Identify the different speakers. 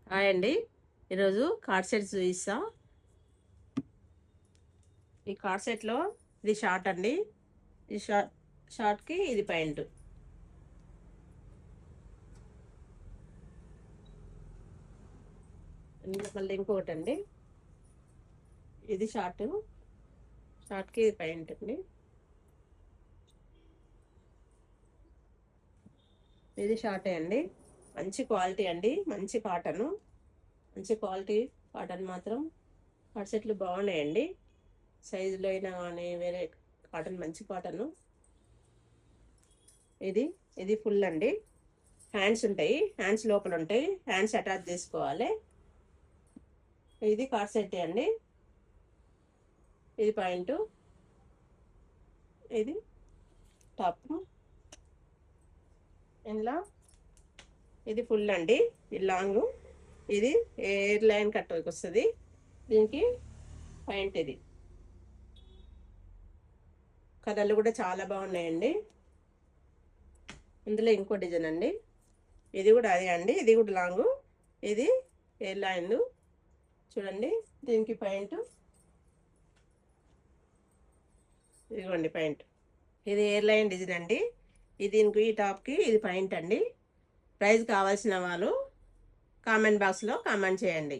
Speaker 1: Hi అండి. ఈరోజు card set చూపిస్తా. ఈ కార్డ్ సెట్లో ఇది షార్ట్ అండి. ఈ షార్ట్కి ఇది ప్యాంట్. మళ్ళీ ఇంకొకటి అండి, ఇది షార్ట్కి ఇది ప్యాంట్ అండి. ఇది షార్టే అండి, మంచి క్వాలిటీ అండి, మంచి కాటన్, మంచి క్వాలిటీ కాటన్ మాత్రం కార్డ్ సెట్లు బాగున్నాయండి. సైజులో అయినా కానీ వేరే కాటన్, మంచి కాటన్. ఇది ఫుల్ అండి. హ్యాండ్స్ ఉంటాయి, హ్యాండ్స్ లోపల ఉంటాయి, హ్యాండ్స్ అటాచ్ చేసుకోవాలి. ఇది కార్డ్ సెట్ అండి. ఇది పాయింట్, ఇది టాప్. ఇందులో ఇది ఫుల్ అండి, ఇది లాంగ్, ఇది ఎయిర్ లైన్ కట్ వస్తుంది. దీనికి పాయింట్. ఇది కలర్లు కూడా చాలా బాగున్నాయండి. ఇందులో ఇంకో డిజైన్ అండి, ఇది కూడా అదే అండి, ఇది కూడా లాంగ్, ఇది ఎయిర్ లైన్ చూడండి. దీనికి పాయింట్, ఇదిగోండి పాయింట్. ఇది ఎయిర్ లైన్ డిజైన్ అండి. దీనికి ఈ టాప్కి ఇది పాయింట్ అండి. ప్రైస్ కావాల్సిన వాళ్ళు కామెంట్ బాక్స్లో కామెంట్ చేయండి.